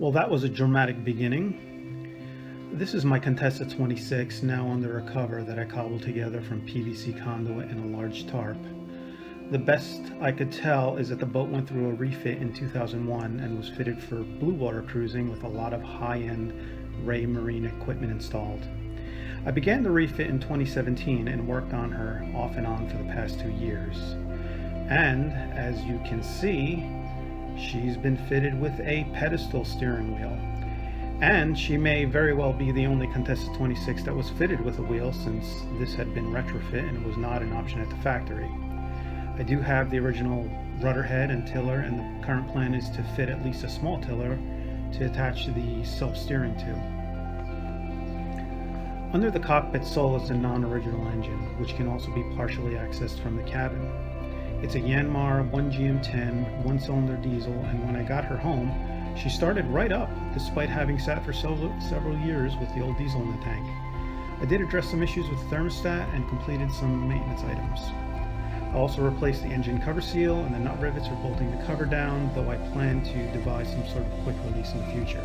Well, that was a dramatic beginning. This is my Contessa 26, now under a cover that I cobbled together from PVC conduit and a large tarp. The best I could tell is that the boat went through a refit in 2001 and was fitted for blue water cruising with a lot of high-end Ray Marine equipment installed. I began the refit in 2017 and worked on her off and on for the past 2 years. And, as you can see, she's been fitted with a pedestal steering wheel. And she may very well be the only Contessa 26 that was fitted with a wheel, since this had been retrofit and it was not an option at the factory. I do have the original rudder head and tiller, and the current plan is to fit at least a small tiller to attach the self-steering to. Under the cockpit sole is a non-original engine, which can also be partially accessed from the cabin. It's a Yanmar 1GM10 one-cylinder diesel, and when I got her home, she started right up, despite having sat for several years with the old diesel in the tank. I did address some issues with the thermostat and completed some maintenance items. I also replaced the engine cover seal and the nut rivets for bolting the cover down, though I plan to devise some sort of quick release in the future.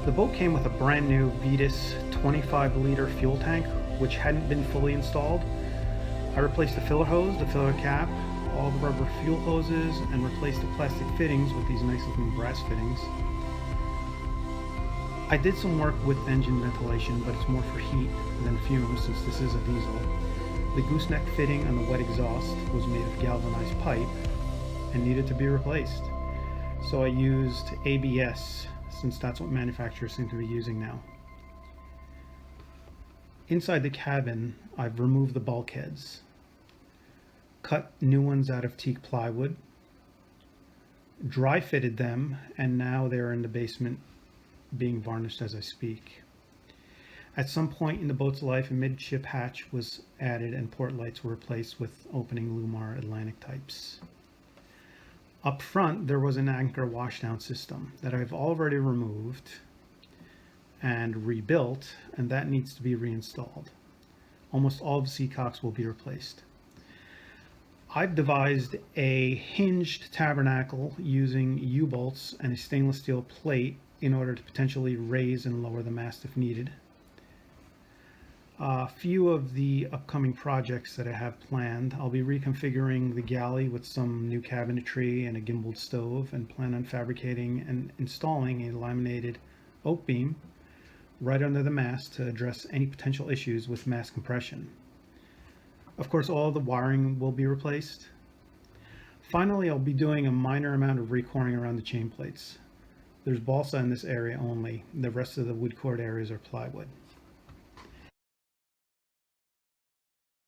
The boat came with a brand new Vetus 25-liter fuel tank, which hadn't been fully installed. I replaced the filler hose, the filler cap, all the rubber fuel hoses, and replaced the plastic fittings with these nice looking brass fittings. I did some work with engine ventilation, but it's more for heat than fumes since this is a diesel. The gooseneck fitting on the wet exhaust was made of galvanized pipe and needed to be replaced. So I used ABS, since that's what manufacturers seem to be using now. Inside the cabin, I've removed the bulkheads, cut new ones out of teak plywood, dry fitted them, and now they're in the basement being varnished as I speak. At some point in the boat's life, a midship hatch was added and port lights were replaced with opening Lumar Atlantic types. Up front, there was an anchor washdown system that I've already removed and rebuilt, and that needs to be reinstalled. Almost all of the seacocks will be replaced. I've devised a hinged tabernacle using U-bolts and a stainless steel plate in order to potentially raise and lower the mast if needed. A few of the upcoming projects that I have planned: I'll be reconfiguring the galley with some new cabinetry and a gimbaled stove, and plan on fabricating and installing a laminated oak beam right under the mast to address any potential issues with mast compression. Of course, all of the wiring will be replaced. Finally, I'll be doing a minor amount of recoring around the chain plates. There's balsa in this area only. The rest of the wood cord areas are plywood.